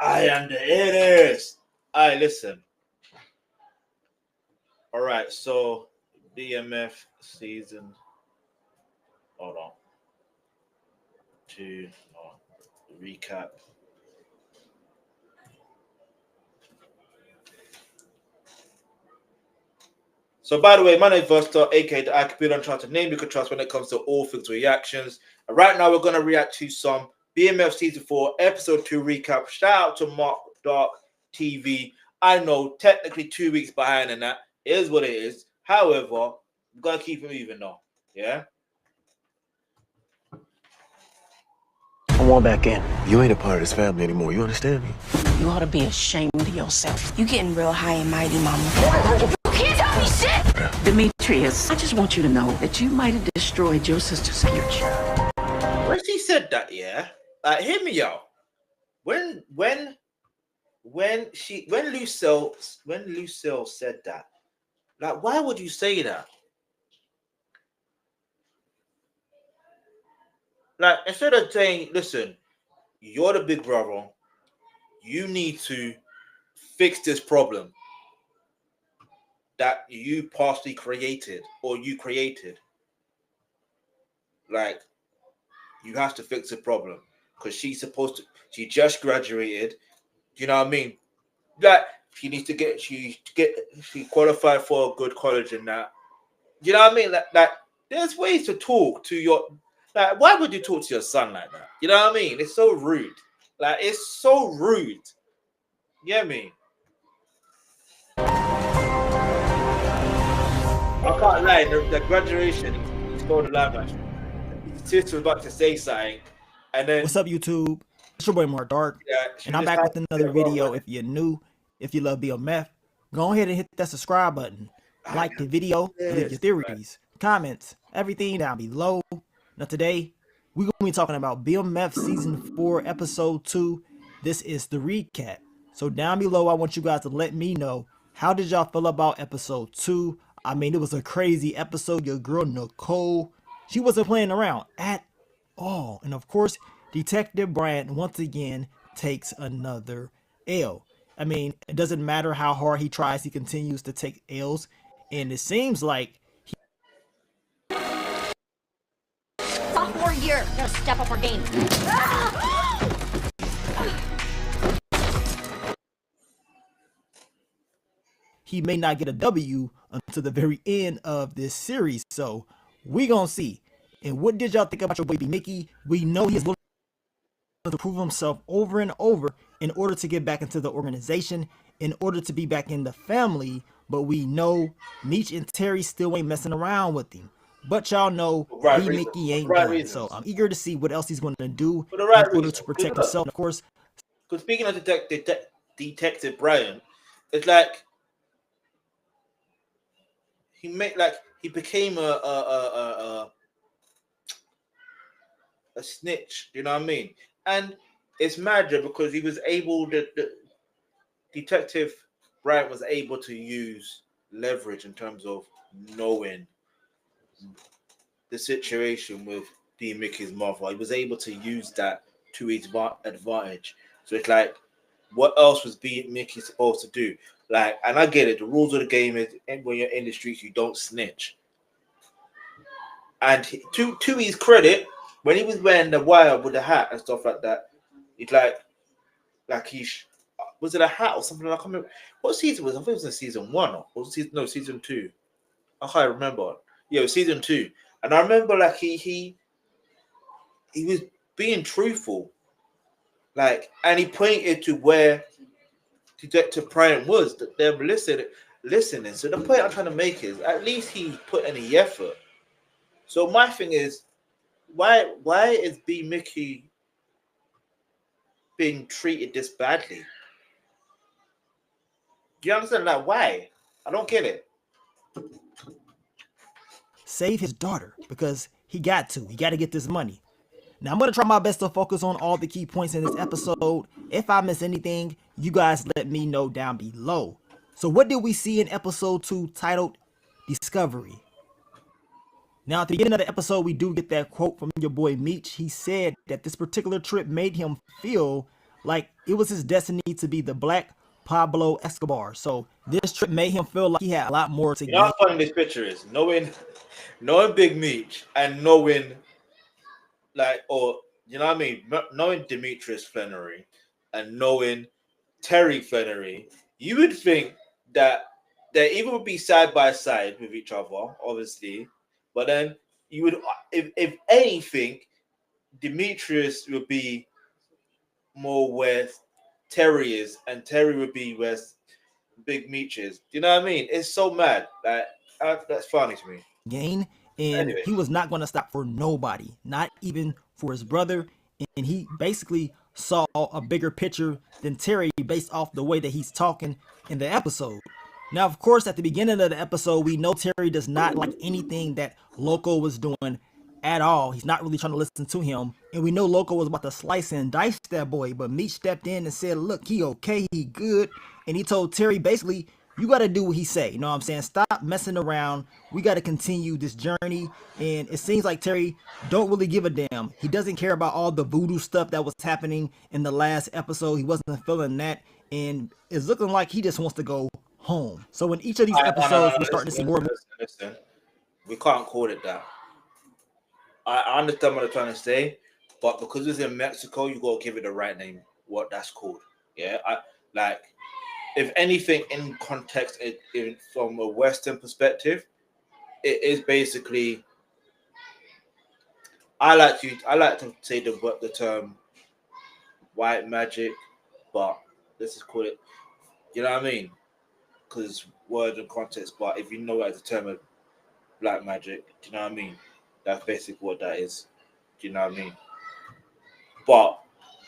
I am the it is. All right, listen. All right, so BMF season. Hold on. To recap. So, by the way, my name is Versatile, aka the Computer Uncharted name you can trust when it comes to all things reactions. And right now, we're going to react to some BMF Season 4, Episode 2 recap. Shout out to Mark Dark TV. I know, technically 2 weeks behind, and that is what it is. However, we're going to keep it moving now. Yeah? I want back in. You ain't a part of this family anymore. You understand me? You ought to be ashamed of yourself. You getting real high and mighty, mama. You can't tell me shit! Demetrius, I just want you to know that you might have destroyed your sister's future. When she said that, yeah? Hear me out. When Lucille said that, like, why would you say that? Like, instead of saying, listen, you're the big brother, you need to fix this problem that you partially created or you created. Like, you have to fix the problem because she just graduated. You know what I mean? Like, she qualified for a good college and that. You know what I mean? Like there's ways to talk to your, like, why would you talk to your son like that? You know what I mean? It's so rude. Like, it's so rude. You know what I mean? I can't lie, the graduation, he scored a line match. His sister was about to say something, and then what's up, YouTube? It's your boy Mark Dark, and I'm back with another video. If you're new, if you love BMF, go ahead and hit that subscribe button, like the video, leave your theories, comments, everything down below. Now today, we're going to be talking about BMF Season 4, Episode 2. This is the recap. So down below, I want you guys to let me know, how did y'all feel about Episode 2? I mean, it was a crazy episode. Your girl Nicole, she wasn't playing around at all. And of course, Detective Bryant once again takes another L. I mean, it doesn't matter how hard he tries, he continues to take L's. And it seems like sophomore year, gotta step up our game. he may not get a W until the very end of this series. So we gonna see. And what did y'all think about your baby Mickey? We know he's looking to prove himself over and over in order to get back into the organization, in order to be back in the family. But we know Meech and Terry still ain't messing around with him. But y'all know Mickey ain't done. So I'm eager to see what else he's going to do in order to protect himself, of course. Because speaking of Detective Bryant, it's like he became a snitch. You know what I mean? And it's magic because he was able the Detective Bryant was able to use leverage in terms of knowing the situation with D. Mickey's mother. He was able to use that to his advantage. So it's like, what else was B. Mickey supposed to do? Like, and I get it. The rules of the game is when you're in the streets, you don't snitch. And to his credit, when he was wearing the wire with the hat and stuff like that, it's like he's, was it a hat or something? I can't remember. What season was it? I think it was in season 1 or was it season 2. I can't remember. Yeah, it was season 2. And I remember like he was being truthful. Like, and he pointed to where Detective Bryant was, that they're listening. So the point I'm trying to make is at least he put any effort. So my thing is, why is B. Mickey being treated this badly? Do you understand? Like, why? I don't get it. Save his daughter because he got to get this money. Now, I'm going to try my best to focus on all the key points in this episode. If I miss anything, you guys let me know down below. So what did we see in episode 2 titled Discovery? Now, at the beginning of the episode, we do get that quote from your boy Meech. He said that this particular trip made him feel like it was his destiny to be the Black Pablo Escobar. So this trip made him feel like he had a lot more to You know gain. how funny this picture is? Knowing Big Meech and knowing like, or you know what I mean, knowing Demetrius Flenory and knowing Terry Flenory, you would think that they even would be side by side with each other, obviously. But then you would, if anything, Demetrius would be more where Terry is, and Terry would be where Big Meech is. Do you know what I mean? It's so mad. Like that's funny to me. Gain, and Anyway, he was not going to stop for nobody, not even for his brother. And he basically saw a bigger picture than Terry based off the way that he's talking in the episode. Now, of course, at the beginning of the episode, we know Terry does not like anything that Loco was doing at all. He's not really trying to listen to him. And we know Loco was about to slice and dice that boy, but Meech stepped in and said, look, he okay, he good. And he told Terry, basically, you got to do what he say. You know what I'm saying? Stop messing around. We got to continue this journey. And it seems like Terry don't really give a damn. He doesn't care about all the voodoo stuff that was happening in the last episode. He wasn't feeling that. And it's looking like he just wants to go home. So in each of these episodes, we're starting to see more. Listen. We can't call it that. I understand what they're trying to say, but because it's in Mexico, you gotta give it the right name. What that's called, yeah. I like, if anything, in context, from a Western perspective, it is basically. I like to say the term white magic, but let's just call it. You know what I mean? Because word and context. But if you know it as a term of black magic, do you know what I mean? That's basically what that is. Do you know what I mean? But,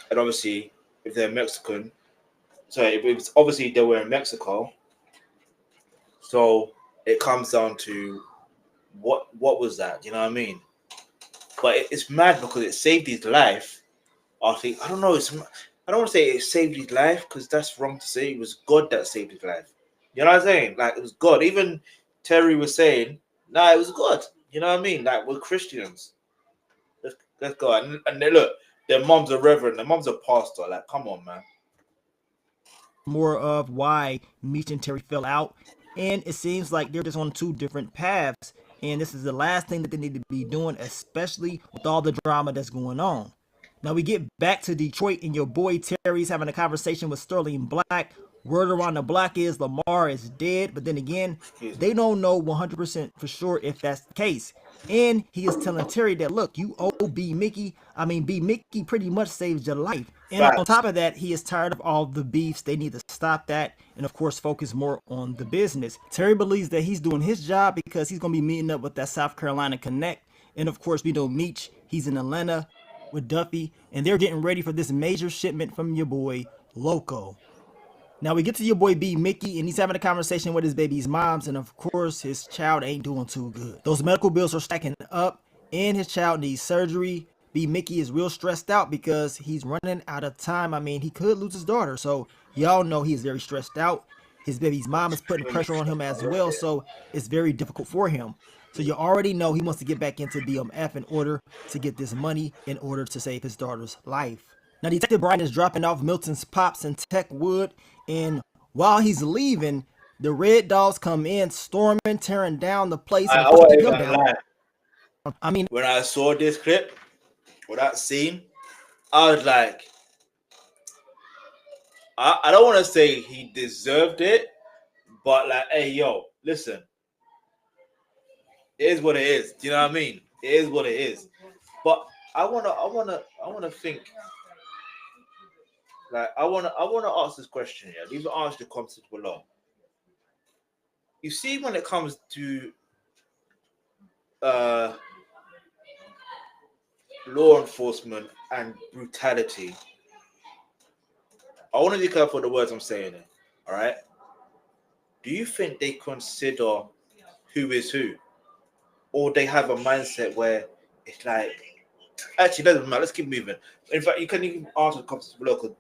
and obviously, if they're Mexican, so if it's obviously they were in Mexico, so it comes down to what was that? Do you know what I mean? But it's mad because it saved his life. I don't know. I don't want to say it saved his life because that's wrong to say. It was God that saved his life. You know what I'm saying? Like it was God. Even Terry was saying, "Nah, it was God." You know what I mean? Like we're Christians. Let's go. And they look, their mom's a reverend, their mom's a pastor. Like, come on, man. More of why Meech and Terry fell out. And it seems like they're just on two different paths. And this is the last thing that they need to be doing, especially with all the drama that's going on. Now we get back to Detroit, and your boy Terry's having a conversation with Sterling Black. Word around the block is Lamar is dead, but then again, they don't know 100% for sure if that's the case. And he is telling Terry that, look, you owe B Mickey. I mean, B Mickey pretty much saved your life. And on top of that, he is tired of all the beefs. They need to stop that and, of course, focus more on the business. Terry believes that he's doing his job because he's going to be meeting up with that South Carolina Connect. And, of course, we know Meech, he's in Atlanta with Duffy, and they're getting ready for this major shipment from your boy Loco. Now we get to your boy B Mickey, and he's having a conversation with his baby's moms, and of course his child ain't doing too good. Those medical bills are stacking up, and his child needs surgery. B Mickey is real stressed out because he's running out of time. I mean, he could lose his daughter, so y'all know he's very stressed out. His baby's mom is putting pressure on him as well, so it's very difficult for him. So you already know he wants to get back into BMF in order to get this money in order to save his daughter's life. Now, Detective Bryant is dropping off Milton's pops in Techwood, and while he's leaving, the Red Dogs come in, storming, tearing down the place. And I mean, when I saw this clip or that scene, I was like, I don't want to say he deserved it, but like, hey, yo, listen, it is what it is. Do you know what I mean? It is what it is. But I wanna think. Like I wanna ask this question here. Leave it ask the comments below. You see, when it comes to law enforcement and brutality, I want to be careful with the words I'm saying here. All right. Do you think they consider who is who, or they have a mindset where it's like, actually, doesn't matter. Let's keep moving. In fact, you can even answer the comments below because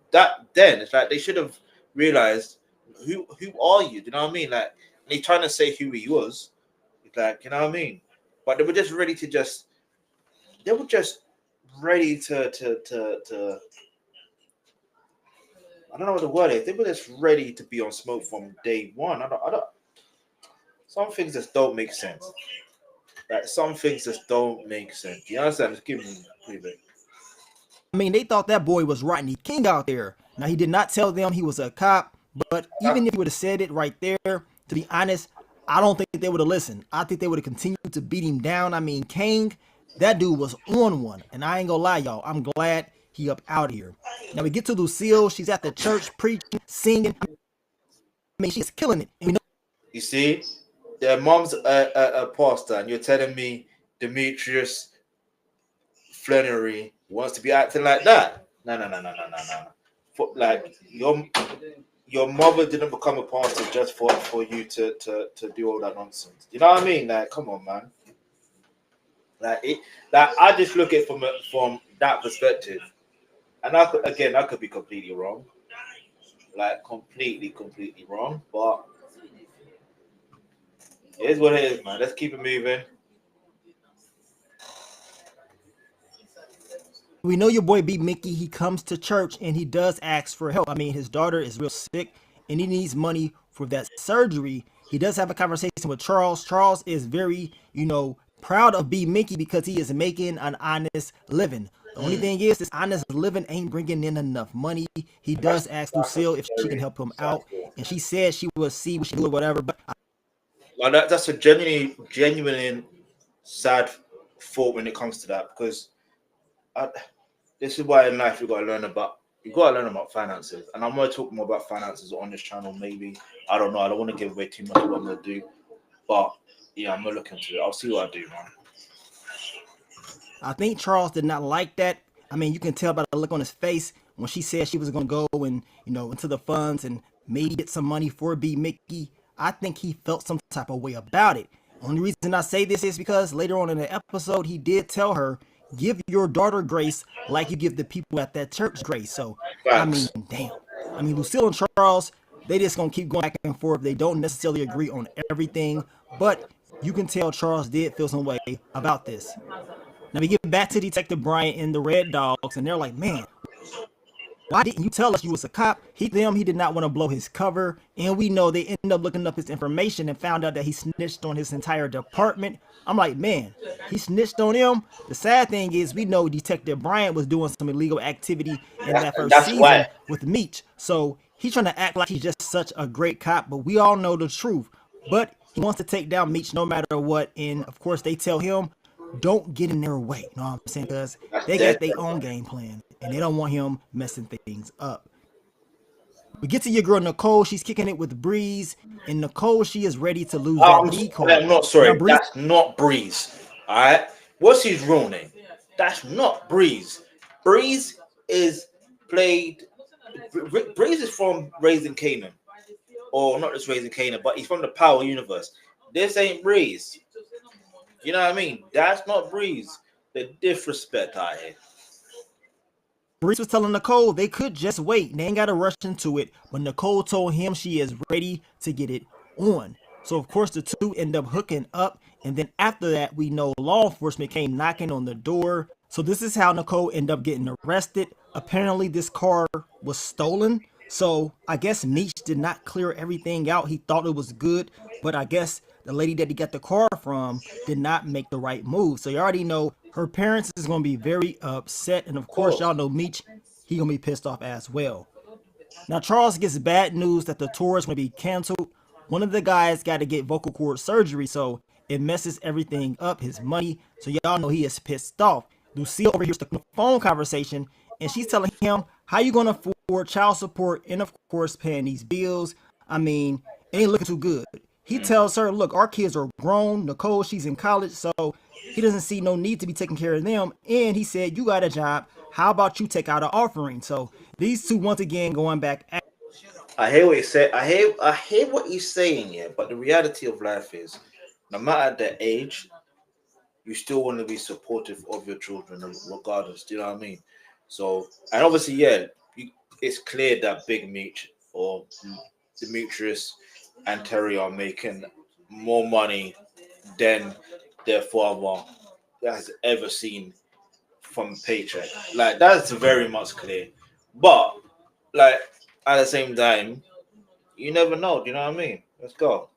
then it's like they should have realized who are you? Do you know what I mean? Like, and he's trying to say who he was. It's like, you know what I mean? But they were just ready to I don't know what the word is. They were just ready to be on smoke from day one. I don't. Some things just don't make sense. Like some things just don't make sense. You understand? Just give me a bit. I mean, they thought that boy was Rodney King out there. Now, he did not tell them he was a cop, but even if he would have said it right there, to be honest, I don't think they would have listened. I think they would have continued to beat him down. I mean, King, that dude was on one. And I ain't gonna lie, y'all. I'm glad he up out here. Now we get to Lucille. She's at the church preaching, singing. I mean, she's killing it. And we know you see, their mom's a pastor, and you're telling me Demetrius Flenory wants to be acting like that? No. Like your mother didn't become a pastor just for you to do all that nonsense. You know what I mean? Like, come on, man. Like I just look at it from that perspective, and I could be completely wrong, like completely wrong, but it is what it is, man. Let's keep it moving. we know your boy B Mickey. He comes to church and he does ask for help. I mean, his daughter is real sick and he needs money for that surgery. He does have a conversation with Charles. Charles is very, proud of B Mickey because he is making an honest living. The only thing is, this honest living ain't bringing in enough money. He does ask Lucille if she can help him out, and she said she will see what she do or whatever. But that's a genuine sad thought when it comes to that, because this is why in life you got to learn about finances, and I'm going to talk more about finances on this channel. Maybe, I don't know. I don't want to give away too much of what I'm going to do, but yeah, I'm going to look into it. I'll see what I do, man. I think Charles did not like that. I mean, you can tell by the look on his face when she said she was going to go and, into the funds and maybe get some money for B Mickey. I think he felt some type of way about it. Only reason I say this is because later on in the episode, he did tell her, give your daughter grace like you give the people at that church grace. So, I mean, damn. I mean, Lucille and Charles, they just going to keep going back and forth. They don't necessarily agree on everything, but you can tell Charles did feel some way about this. Now we get back to Detective Bryant and the Red Dogs, and they're like, man, why didn't you tell us you was a cop? He did not want to blow his cover, and we know they ended up looking up his information and found out that he snitched on his entire department. I'm like, man, he snitched on him. The sad thing is, we know Detective Bryant was doing some illegal activity in that first season with Meech, so he's trying to act like he's just such a great cop, but we all know the truth. But he wants to take down Meech no matter what, and of course they tell him, don't get in their way, you know what I'm saying? Because they got their own game plan, and they don't want him messing things up. We get to your girl, Nicole. She's kicking it with Breeze, and Nicole, she is ready to lose that lead card. I'm not sorry. That's not Breeze, all right? What's his real name? That's not Breeze. Breeze is played... Breeze is from Raising Canaan. Or not just Raising Canaan, but he's from the Power Universe. This ain't Breeze. You know what I mean? That's not Breeze. The disrespect out here. Breeze was telling Nicole they could just wait. They ain't got to rush into it. But Nicole told him she is ready to get it on. So, of course, the two end up hooking up. And then after that, we know law enforcement came knocking on the door. So this is how Nicole ended up getting arrested. Apparently, this car was stolen. So I guess Meech did not clear everything out. He thought it was good. But I guess the lady that he got the car from did not make the right move. So you already know her parents is going to be very upset. And of course, y'all know Meech, he going to be pissed off as well. Now, Charles gets bad news that the tour is going to be canceled. One of the guys got to get vocal cord surgery, so it messes everything up, his money. So y'all know he is pissed off. Lucille over here stuck in a phone conversation, and she's telling him, how you going to afford child support and, of course, paying these bills? I mean, it ain't looking too good. He tells her, look, our kids are grown. Nicole, she's in college, so he doesn't see no need to be taking care of them. And he said, you got a job. How about you take out an offering? So these two, once again, going back. I hear what you say. I hear what he's saying, yeah. But the reality of life is, no matter the age, you still want to be supportive of your children, regardless. Do you know what I mean? So, and obviously, yeah, it's clear that Big Meech or Demetrius and Terry are making more money than their father has ever seen from a paycheck. Like, that's very much clear. But, like, at the same time, you never know. Do you know what I mean? Let's go.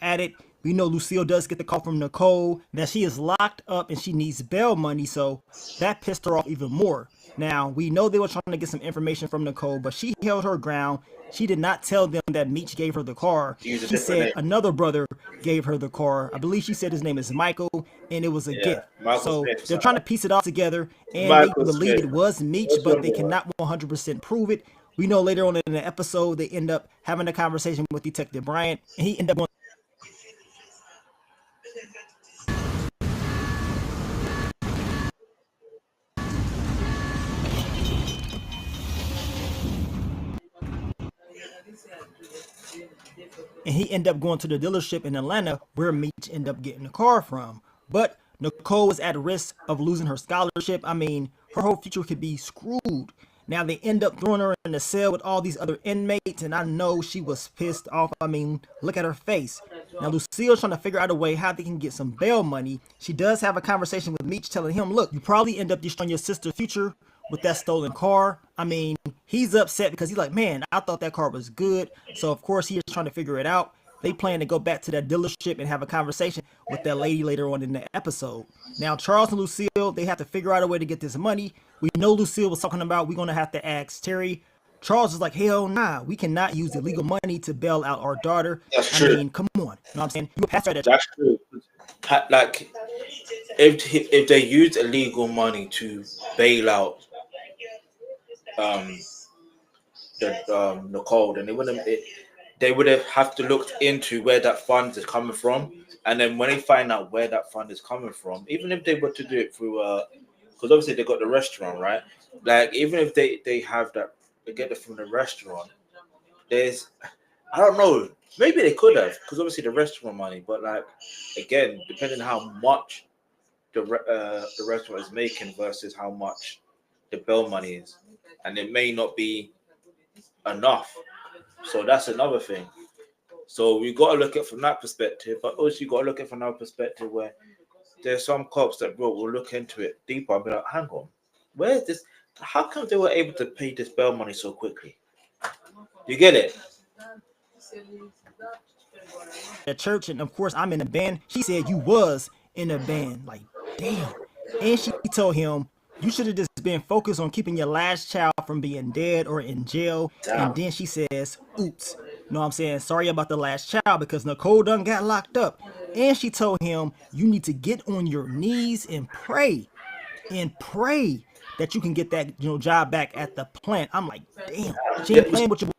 At it, we know Lucille does get the call from Nicole that she is locked up and she needs bail money, so that pissed her off even more. Now, we know they were trying to get some information from Nicole, but she held her ground. She did not tell them that Meech gave her the car. She said another brother gave her the car. I believe she said his name is Michael, and it was a gift. So they're trying to piece it all together, and they believe it was Meech, but they cannot 100% prove it. We know later on in the episode, they end up having a conversation with Detective Bryant, and he ended up going to the dealership in Atlanta where Meech ended up getting the car from. But Nicole was at risk of losing her scholarship. I mean, her whole future could be screwed. Now they end up throwing her in a cell with all these other inmates, and I know she was pissed off. I mean, look at her face. Now Lucille's trying to figure out a way how they can get some bail money. She does have a conversation with Meech telling him, look, you probably end up destroying your sister's future with that stolen car. I mean, he's upset because he's like, man, I thought that car was good. So of course he is trying to figure it out. They plan to go back to that dealership and have a conversation with that lady later on in the episode. Now Charles and Lucille, they have to figure out a way to get this money. We know Lucille was talking about we're going to have to ask Terry. Charles is like, hell nah, we cannot use illegal money to bail out our daughter. That's true. I mean, come on. You know what I'm saying? That's true. Like, if they used illegal money to bail out Nicole, then they would have to look into where that fund is coming from, and then when they find out where that fund is coming from, even if they were to do it through because obviously they got the restaurant, right? Like, even if they have that, they get it from the restaurant, there's, I don't know, maybe they could have, because obviously the restaurant money, but like, again, depending on how much the restaurant is making versus how much the bail money is, and it may not be enough. So that's another thing. So we got to look at it from that perspective, but also you got to look at it from another perspective where there's some cops that will look into it deeper and be like, hang on, where is this? How come they were able to pay this bail money so quickly? You get it? At church, and of course I'm in a band. She said you was in a band. Like, damn. And she told him, you should have just been focused on keeping your last child from being dead or in jail. Damn. And then she says, oops. You know what I'm saying? Sorry about the last child because Nicole done got locked up. And she told him, you need to get on your knees and pray. And pray that you can get that job back at the plant. I'm like, damn. She ain't playing with your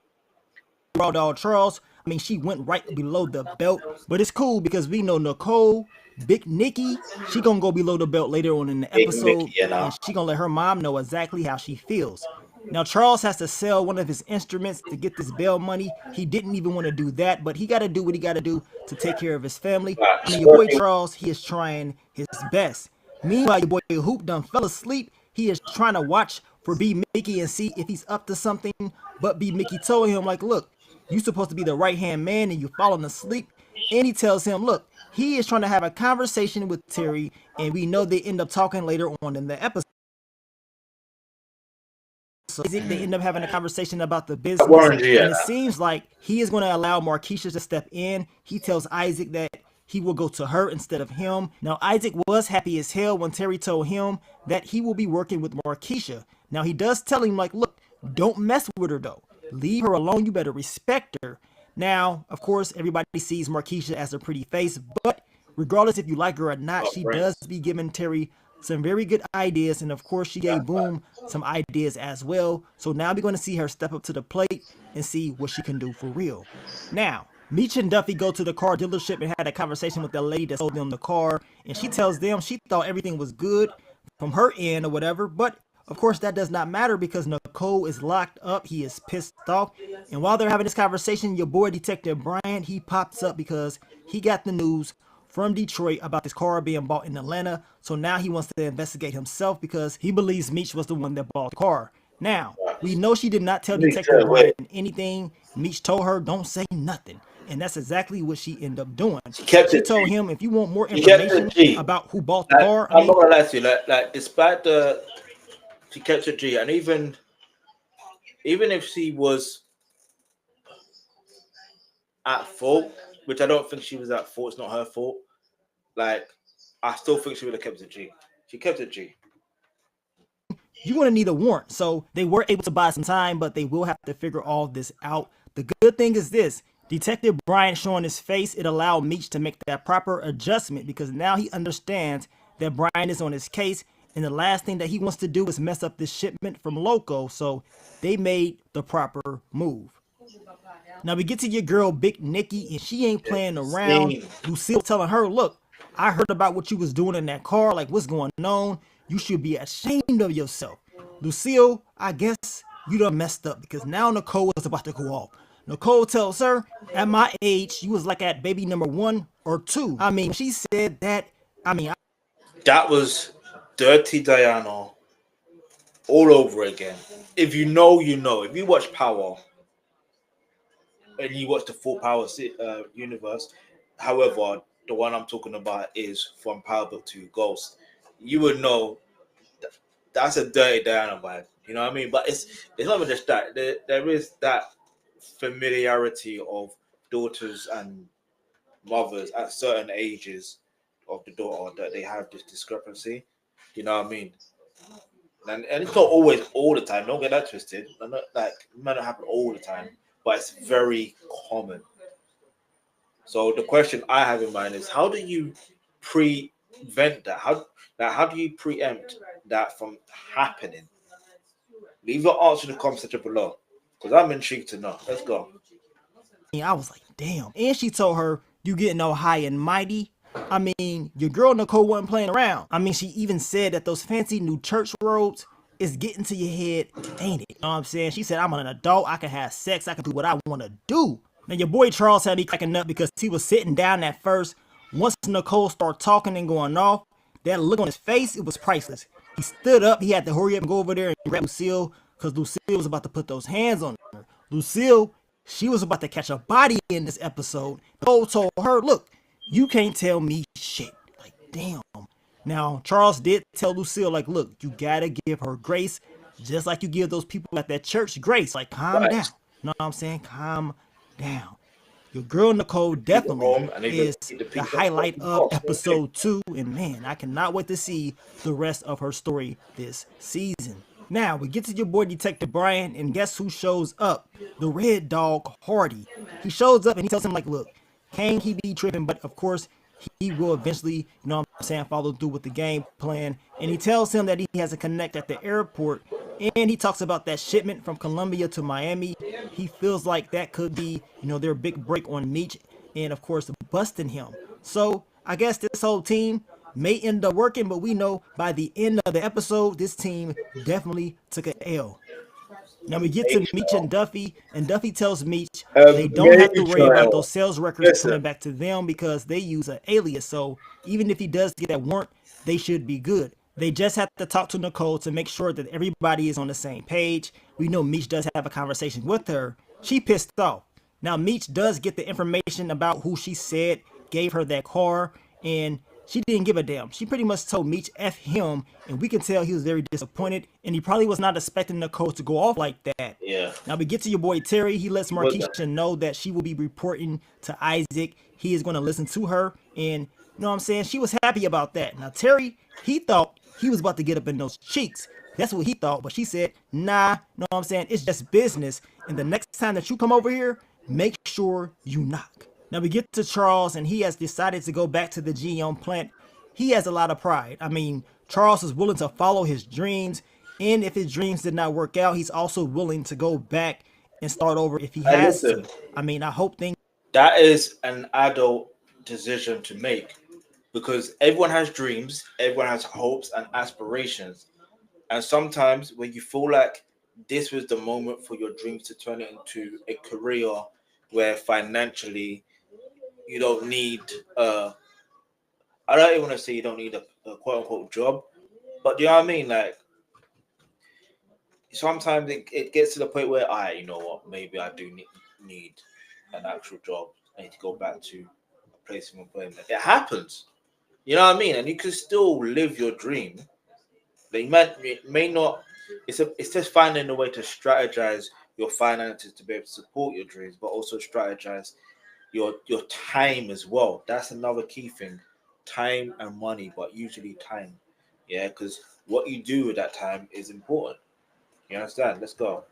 raw dog Charles. I mean, she went right below the belt. But it's cool because we know Nicole, Big Nikki, she gonna go below the belt later on in the episode, and she gonna let her mom know exactly how she feels. Now Charles has to sell one of his instruments to get this bail money. He didn't even want to do that, but he got to do what he got to do to take care of his family. I mean, your boy Charles, he is trying his best. Meanwhile, your boy Hoop done fell asleep. He is trying to watch for B Mickey and see if he's up to something, but B Mickey told him, like, look, you supposed to be the right-hand man and you falling asleep. And he tells him, look, he is trying to have a conversation with Terry, and we know they end up talking later on in the episode. So they end up having a conversation about the business, and it seems like he is going to allow Markeisha to step in. He tells Isaac that he will go to her instead of him. Now, Isaac was happy as hell when Terry told him that he will be working with Markeisha. Now, he does tell him, like, look, don't mess with her, though. Leave her alone. You better respect her. Now, of course, everybody sees Markeisha as a pretty face, but regardless if you like her or not, she does be giving Terry some very good ideas, and of course, she gave Boom some ideas as well. So now we're going to see her step up to the plate and see what she can do for real. Now, Meech and Duffy go to the car dealership and had a conversation with the lady that sold them the car, and she tells them she thought everything was good from her end or whatever, but of course, that does not matter because Nicole is locked up. He is pissed off. And while they're having this conversation, your boy Detective Bryant, he pops up because he got the news from Detroit about this car being bought in Atlanta. So now he wants to investigate himself because he believes Meech was the one that bought the car. Now, we know she did not tell Detective Bryant anything. Meech told her, don't say nothing. And that's exactly what she ended up doing. She told him, if you want more information about who bought the car. I'm not going to lie to you. Like, despite the... She kept it G, and even even if she was at fault, which I don't think she was at fault, it's not her fault. Like, I still think she would have kept it G. She kept it G. You're going to need a warrant. So they were able to buy some time, but they will have to figure all this out. The good thing is this. Detective Bryant showing his face, it allowed Meech to make that proper adjustment because now he understands that Bryant is on his case, and the last thing that he wants to do is mess up this shipment from Loco, so they made the proper move. Now we get to your girl, Big Nikki, and she ain't playing around. Lucille telling her, look, I heard about what you was doing in that car, like what's going on. You should be ashamed of yourself. Lucille, I guess you done messed up because now Nicole is about to go off. Nicole tells her, at my age, you was like at baby number 1 or 2. I mean, she said that, that was Dirty Diana all over again. If you know, you know. If you watch Power and you watch the full Power universe, however, the one I'm talking about is from Power Book 2 Ghost, you would know that's a Dirty Diana vibe. You know what I mean? But it's not even just that. There is that familiarity of daughters and mothers at certain ages of the daughter that they have this discrepancy. You know what I mean? And it's not always all the time. Don't get that twisted. I'm not, like, it might not happen all the time, but it's very common. So the question I have in mind is, how do you prevent that? How do you preempt that from happening? Leave your answer in the comment section below, because I'm intrigued to know. Let's go. I was like, damn. And she told her, you getting all high and mighty. I mean, your girl Nicole wasn't playing around. I mean, she even said that those fancy new church robes is getting to your head, ain't it? You know what I'm saying? She said, I'm an adult. I can have sex. I can do what I want to do. Now, your boy Charles had me cracking up because he was sitting down at first. Once Nicole started talking and going off, that look on his face, it was priceless. He stood up. He had to hurry up and go over there and grab Lucille because Lucille was about to put those hands on her. Lucille, she was about to catch a body in this episode. Nicole told her, look, you can't tell me shit. Like, damn. Now, Charles did tell Lucille, like, look, you gotta give her grace, just like you give those people at that church grace. Like, calm down. You know what I'm saying? Calm down. Your girl Nicole definitely is the highlight of episode 2. And man, I cannot wait to see the rest of her story this season. Now, we get to your boy Detective Bryant, and guess who shows up? The Red Dog Hardy. He shows up and he tells him, like, look, can he be tripping? But of course, he will eventually, you know what I'm saying, follow through with the game plan. And he tells him that he has a connect at the airport. And he talks about that shipment from Colombia to Miami. He feels like that could be, you know, their big break on Meech. And of course, busting him. So I guess this whole team may end up working, but we know by the end of the episode, this team definitely took an L. Now we get to Meech and Duffy tells Meech they don't have to worry about those sales records coming back to them because they use an alias. So even if he does get that warrant, they should be good. They just have to talk to Nicole to make sure that everybody is on the same page. We know Meech does have a conversation with her. She pissed off. Now Meech does get the information about who she said gave her that car, and she didn't give a damn. She pretty much told Meech F him, and we can tell he was very disappointed, and he probably was not expecting Nicole to go off like that. Yeah. Now we get to your boy Terry. He lets Markeisha know that she will be reporting to Isaac. He is going to listen to her, and you know what I'm saying? She was happy about that. Now Terry, he thought he was about to get up in those cheeks. That's what he thought, but she said, nah, you know what I'm saying? It's just business, and the next time that you come over here, make sure you knock. Now we get to Charles, and he has decided to go back to the GM plant. He has a lot of pride. I mean, Charles is willing to follow his dreams, and if his dreams did not work out, he's also willing to go back and start over if he has to. I mean, I hope things... That is an adult decision to make, because everyone has dreams, everyone has hopes and aspirations. And sometimes when you feel like this was the moment for your dreams to turn it into a career where financially you don't need I don't even want to say you don't need a quote unquote job, but do you know what I mean? Like sometimes it gets to the point where you know what, maybe I do need an actual job. I need to go back to a place of employment. It happens. You know what I mean? And you can still live your dream. They may not it's just finding a way to strategize your finances to be able to support your dreams, but also strategize your time as well. That's another key thing. Time and money, but usually time. Yeah, because what you do with that time is important. You understand? Let's go.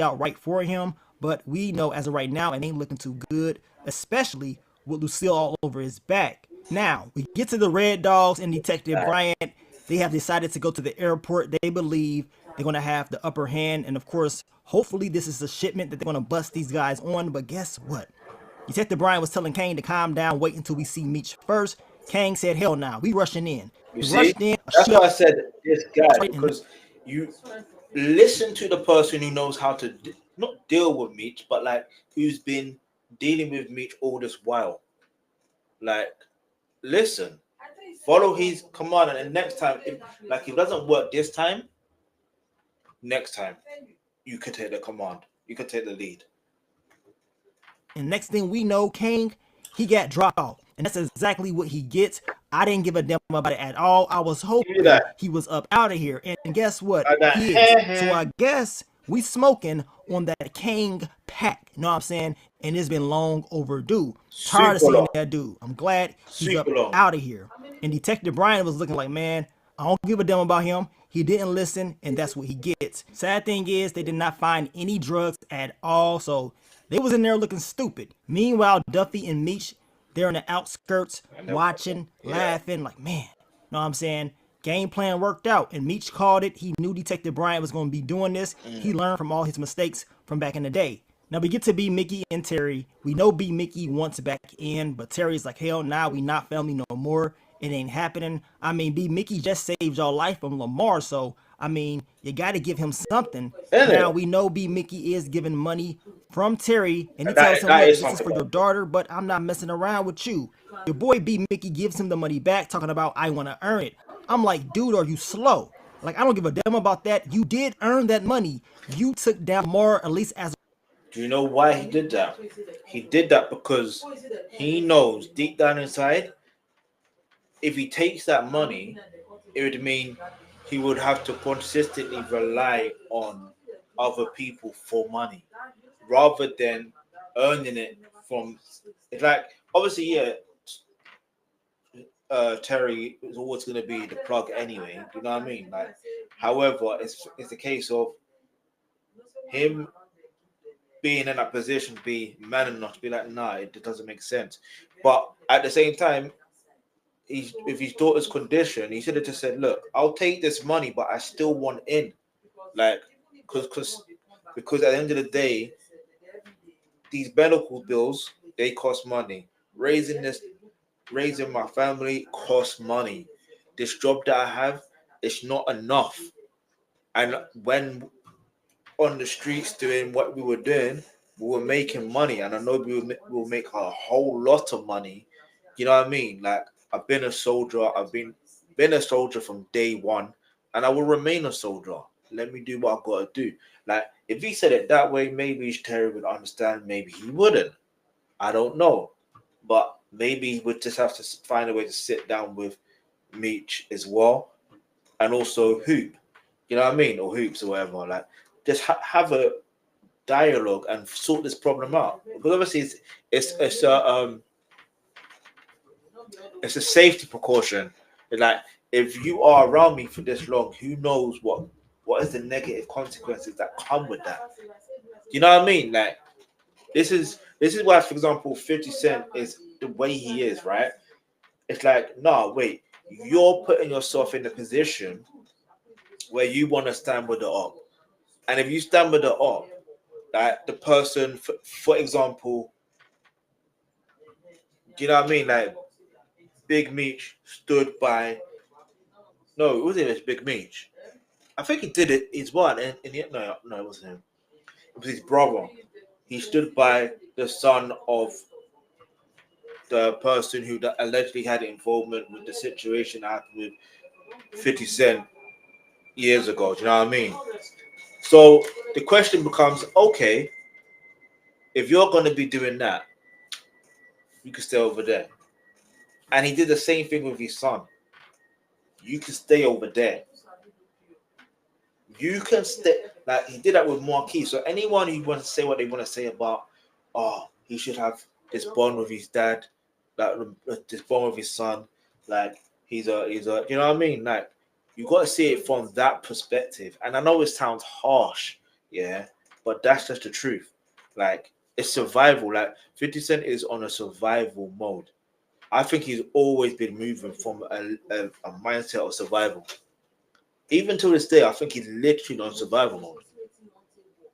Out right for him, but we know as of right now it ain't looking too good, especially with Lucille all over his back. Now we get to the Red Dogs and Detective Bryant. They have decided to go to the airport. They believe they're going to have the upper hand, and of course, hopefully this is a shipment that they're going to bust these guys on. But guess what? Detective Bryant was telling Kane to calm down, wait until we see Meech first. Kane said, hell nah, we rushing in. You see? That's why I said this guy, because you listen to the person who knows how to not deal with Meech, but like who's been dealing with Meech all this while. Like, listen, follow his command, and next time, if it doesn't work this time, next time you could take the command, you could take the lead. And next thing we know, Kane, he got dropped off. And that's exactly what he gets. I didn't give a damn about it at all. I was hoping he was up out of here. And guess what? He is. So I guess we smoking on that Kane pack. You know what I'm saying? And it's been long overdue. Tired of seeing that dude. I'm glad he's up out of here. And Detective Bryant was looking like, man, I don't give a damn about him. He didn't listen, and that's what he gets. Sad thing is, they did not find any drugs at all, so they was in there looking stupid. Meanwhile, Duffy and Meech, they're in the outskirts, watching, laughing, like, man, know what I'm saying? Game plan worked out, and Meech called it. He knew Detective Bryant was going to be doing this. He learned from all his mistakes from back in the day. Now we get to be Mickey and Terry. We know B Mickey wants back in, but Terry's like, hell nah, we not family no more. It ain't happening. I mean, B Mickey just saved y'all life from Lamar, so I mean, you got to give him something. Now we know B Mickey is giving money from Terry, and he tells him, look, this is for your daughter, but I'm not messing around with you. Your boy B Mickey gives him the money back, talking about I want to earn it. I'm like, dude, are you slow? Like, I don't give a damn about that. You did earn that money. You took down Lamar, at least as. Do you know why he did that? He did that because he knows deep down inside, if he takes that money, it would mean he would have to consistently rely on other people for money rather than earning it from. It's like, obviously, Terry is always going to be the plug anyway. You know what I mean? Like, however, it's the case of him being in that position to be man enough to be like, nah, it doesn't make sense. But at the same time, if his daughter's condition, he should have just said, look, I'll take this money, but I still want in. Like, because at the end of the day, these medical bills, they cost money. Raising my family costs money. This job that I have, it's not enough. And when on the streets doing what we were doing, we were making money, and I know we will make a whole lot of money. You know what I mean? Like, I've been a soldier. I've been a soldier from day one, and I will remain a soldier. Let me do what I've got to do. Like, if he said it that way, maybe Terry would understand. Maybe he wouldn't. I don't know, but maybe he would just have to find a way to sit down with Meech as well, and also Hoop. You know what I mean? Or Hoops or whatever. Like, just have a dialogue and sort this problem out. Because obviously it's a safety precaution. It's like, if you are around me for this long, who knows what is the negative consequences that come with that? You know what I mean? Like, this is why, for example, 50 Cent is the way he is, right? It's like, no, wait, you're putting yourself in a position where you want to stand with the op. And if you stand with the op, like the person, for example, do you know what I mean? Like, Big Meech stood by. No, it wasn't Big Meech. I think he did it. His one, and no, it wasn't him. It was his brother. He stood by the son of the person who allegedly had involvement with the situation that happened with 50 Cent years ago. Do you know what I mean? So the question becomes, okay, if you're going to be doing that, you can stay over there. And he did the same thing with his son. you can stay over there. You can stay. Like he did that with Marquis. So anyone who wants to say what they want to say about, oh, he should have this bond with his dad, like this bond with his son, like he's a, you know what I mean? Like you got to see it from that perspective. And I know it sounds harsh, yeah, but that's just the truth. Like it's survival. Like 50 Cent is on a survival mode. I think he's always been moving from a mindset of survival. Even to this day, I think he's literally on survival mode.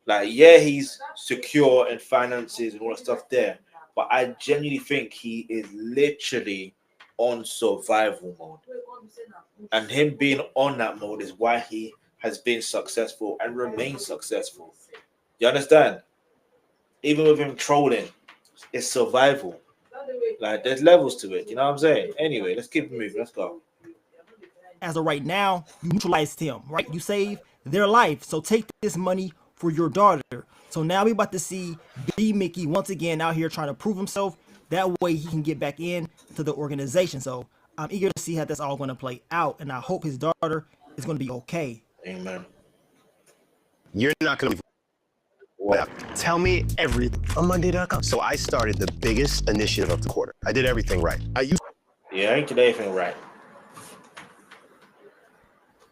Like, yeah, he's secure in finances and all that stuff there, but I genuinely think he is literally on survival mode. And him being on that mode is why he has been successful and remains successful. You understand? Even with him trolling, it's survival. Like, there's levels to it. You know what I'm saying? Anyway, let's keep it moving. Let's go. As of right now, you neutralized him, right? You saved their life. So take this money for your daughter. So now we about to see B Mickey once again out here trying to prove himself. That way he can get back in to the organization. So I'm eager to see how that's all going to play out. And I hope his daughter is going to be okay. Amen. You're not going to... Well, tell me everything on Monday.com. So I started the biggest initiative of the quarter. I did everything right. I ain't did anything right.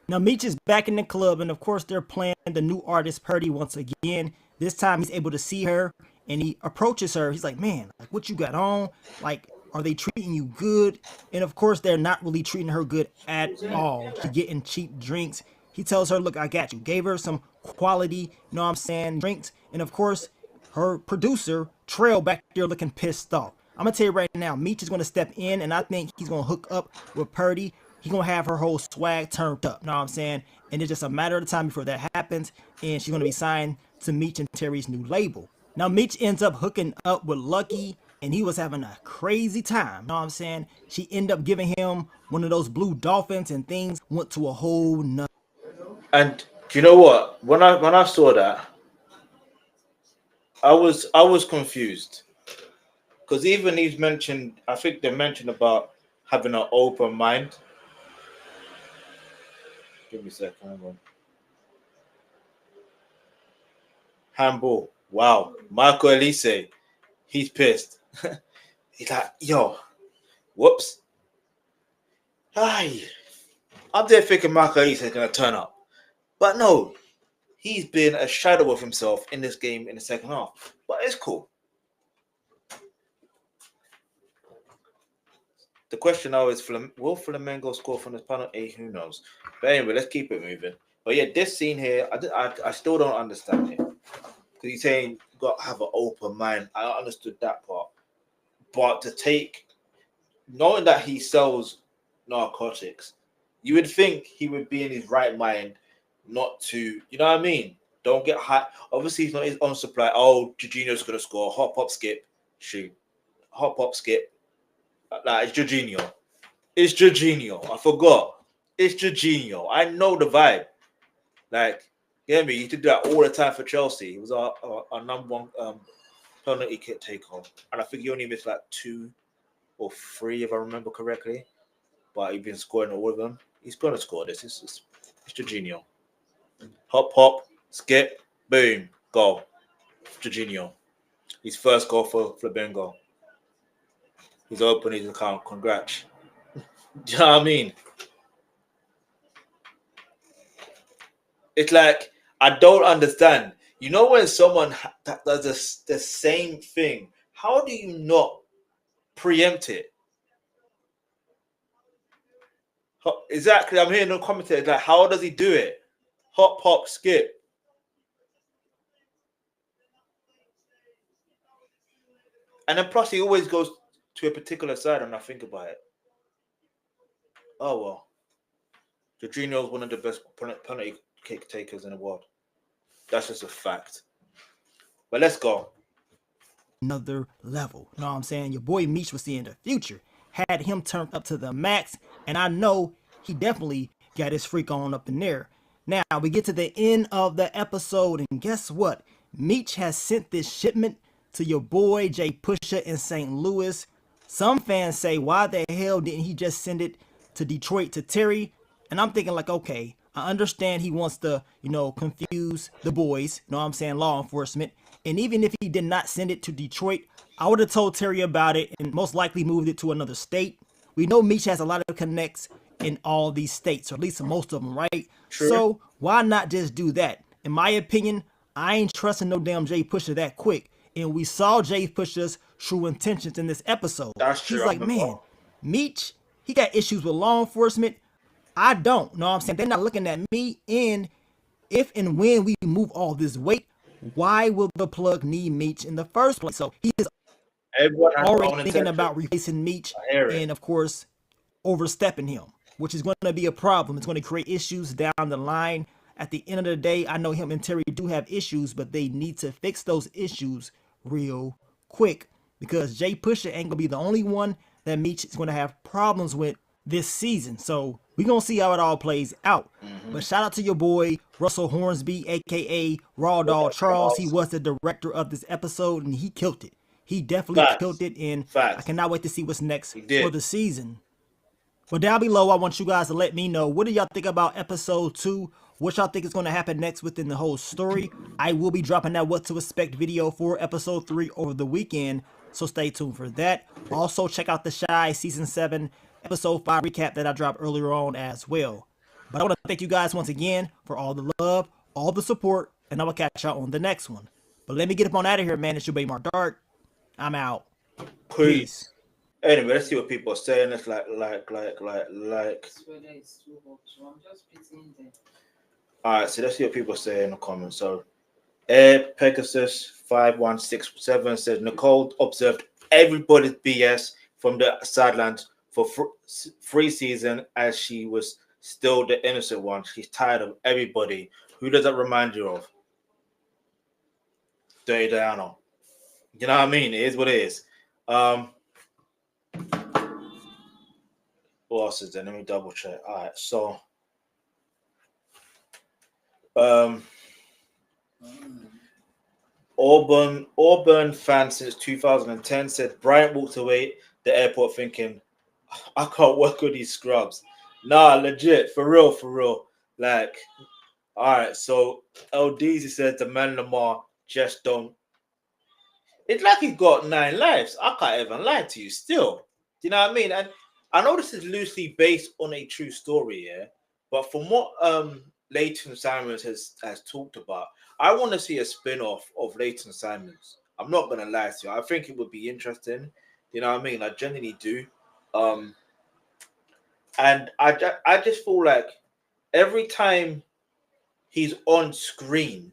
Now, Meech is back in the club, and of course, they're playing the new artist, Purdy, once again. This time, he's able to see her, and he approaches her. He's like, man, like, what you got on? Like, are they treating you good? And of course, they're not really treating her good at all. She's getting cheap drinks. He tells her, look, I got you. Gave her some quality, you know what I'm saying, drinks. And of course, her producer, Trail, back there looking pissed off. I'm going to tell you right now, Meech is going to step in, and I think he's going to hook up with Purdy. He's going to have her whole swag turned up, you know what I'm saying? And it's just a matter of time before that happens, and she's going to be signed to Meech and Terry's new label. Now, Meech ends up hooking up with Lucky, and he was having a crazy time, you know what I'm saying? She ended up giving him one of those blue dolphins, and things went to a whole nother. And do you know what? When I saw that, I was confused. Because even he's mentioned, I think they mentioned about having an open mind. Give me a second. Hang on. Handball. Wow. Marco Elise. He's pissed. He's like, yo, whoops. Hi. I'm there thinking Marco Elise is going to turn up. But no. He's been a shadow of himself in this game in the second half. But it's cool. The question now is, will Flamengo score from this penalty? Who knows? But anyway, let's keep it moving. But yeah, this scene here, I still don't understand it. Because he's saying you got to have an open mind. I understood that part. But to take, knowing that he sells narcotics, you would think he would be in his right mind not to, you know what I mean? Don't get high. Obviously, he's not his own supply. Oh, Jorginho's going to score. Hop, hop, skip. Shoot. Hop, hop, skip. Like, it's Jorginho. It's Jorginho. I forgot. It's Jorginho. I know the vibe. Like, you hear me? He did that all the time for Chelsea. He was our number one penalty kick taker. And I think he only missed like 2 or 3, if I remember correctly. But he's been scoring all of them. He's going to score this. It's Jorginho. Hop, hop, skip, boom, goal. Jorginho. His first goal for Flamengo. He's opened his account. Congrats. Do you know what I mean? It's like, I don't understand. You know when someone that does the same thing, how do you not preempt it? Exactly. I'm hearing no commentators like, how does he do it? Hop, hop, skip. And then plus he always goes to a particular side when I think about it. Oh, well. Jorginho is one of the best penalty kick takers in the world. That's just a fact. But let's go. Another level. You know what I'm saying? Your boy Meech was seeing the future. Had him turned up to the max. And I know he definitely got his freak on up in there. Now, we get to the end of the episode. And guess what? Meech has sent this shipment to your boy Jay Pusha in St. Louis. Some fans say, why the hell didn't he just send it to Detroit to Terry? And I'm thinking like, okay, I understand he wants to, confuse the boys, law enforcement. And even if he did not send it to Detroit, I would have told Terry about it and most likely moved it to another state. We know Meech has a lot of connects in all these states, or at least most of them, right? True. So why not just do that? In my opinion, I ain't trusting no damn Jay Pusher that quick. And we saw Jay Pusher's true intentions in this episode. That's true. He's like, man, Meech, he got issues with law enforcement. I don't. Know what I'm saying? They're not looking at me. And if and when we move all this weight, why will the plug need Meech in the first place? So he is already thinking about replacing Meech and, of course, overstepping him, which is going to be a problem. It's going to create issues down the line. At the end of the day, I know him and Terry do have issues, but they need to fix those issues real quick because Jay Pusher ain't going to be the only one that Meech is going to have problems with this season. So we're going to see how it all plays out. But shout out to your boy, Russell Hornsby, a.k.a. Raw Dog Charles. He was the director of this episode, and he killed it. He definitely killed it, and I cannot wait to see what's next for the season. But down below, I want you guys to let me know, what do y'all think about episode 2? What y'all think is going to happen next within the whole story? I will be dropping that what to expect video for episode 3 over the weekend, so stay tuned for that. Also, check out the Shy Season 7 episode 5 recap that I dropped earlier on as well. But I want to thank you guys once again for all the love, all the support, and I will catch y'all on the next one. But let me get up on out of here, man. It's your baby Mark Dark. I'm out. Peace. Anyway, let's see what people are saying. It's like. Alright, so let's see what people say in the comments. So, Air Pegasus 5167 says Nicole observed everybody's BS from the sidelines for 3 seasons as she was still the innocent one. She's tired of everybody. Who does that remind you of? Dirty Diana. You know what I mean? It is what it is. What else is there? Let me double check. All right, so Auburn fan since 2010 said Bryant walked away the airport thinking, I can't work with these scrubs. Nah, legit, for real. Like, all right, so LDZ says the man Lamar just don't. It's like he's got 9 lives. I can't even lie to you still. Do you know what I mean? And I know this is loosely based on a true story, yeah. But from what Leighton Simons has talked about, I want to see a spin-off of Leighton Simons. I'm not gonna lie to you. I think it would be interesting. You know what I mean? I genuinely do. And I just feel like every time he's on screen,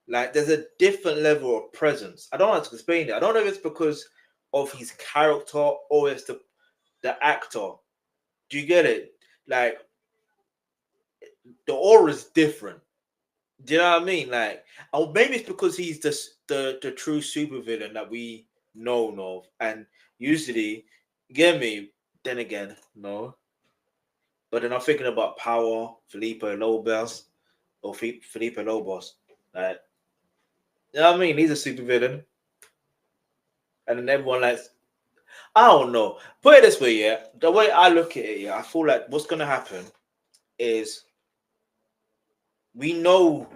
like there's a different level of presence. I don't know how to explain it. I don't know if it's because of his character or it's the actor. Do you get it? Like the aura is different. Do you know what I mean? Like, or maybe it's because he's the true supervillain that we know of, and usually, get me. Then again, no. But then I'm thinking about Power, Felipe Lobos, Like, you know what I mean? He's a supervillain, and then everyone likes. I don't know. Put it this way, yeah. The way I look at it, yeah, I feel like what's gonna happen is we know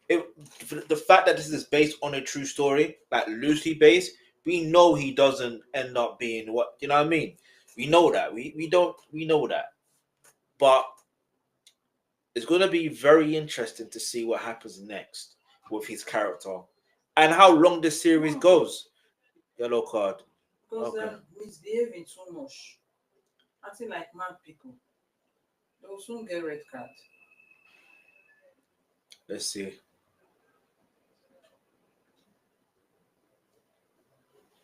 the fact that this is based on a true story, like loosely based. We know he doesn't end up being what, you know what I mean. We know that. We know that. But it's gonna be very interesting to see what happens next with his character and how long this series goes. Yellow card. Because they're misbehaving too much. Acting like mad people. They will soon get red card. Let's see.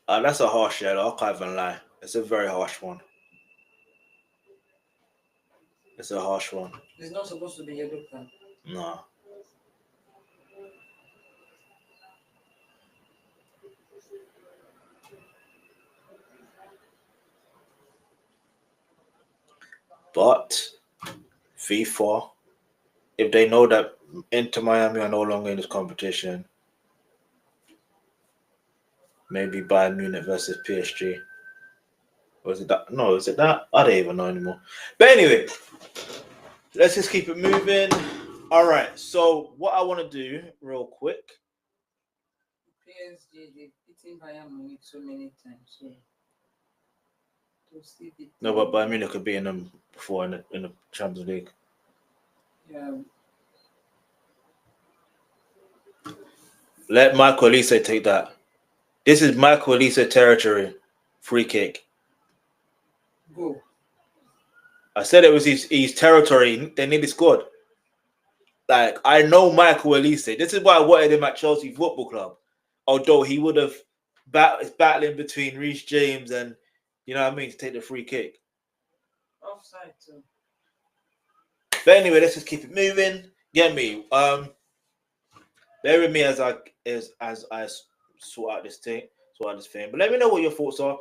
That's a harsh yellow. I can't even lie. It's a very harsh one. It's a harsh one. It's not supposed to be yellow card. No. But FIFA, if they know that Inter Miami are no longer in this competition, maybe Bayern Munich versus PSG. Or is it that? No, is it that? I don't even know anymore. But anyway, let's just keep it moving. All right. So what I want to do real quick. PSG, they've beaten Bayern Munich so many times. So no, but Bayern Munich could be in them before in the Champions League. Yeah. Let Michael Olise take that. This is Michael Olise territory. Free kick. Go. I said it was his territory. They nearly scored. Like, I know Michael Olise. This is why I wanted him at Chelsea Football Club. Although he would have battling between Reece James and, you know what I mean, to take the free kick. Offside too. But anyway, let's just keep it moving. Get me. Bear with me as I sort out this thing. But let me know what your thoughts are.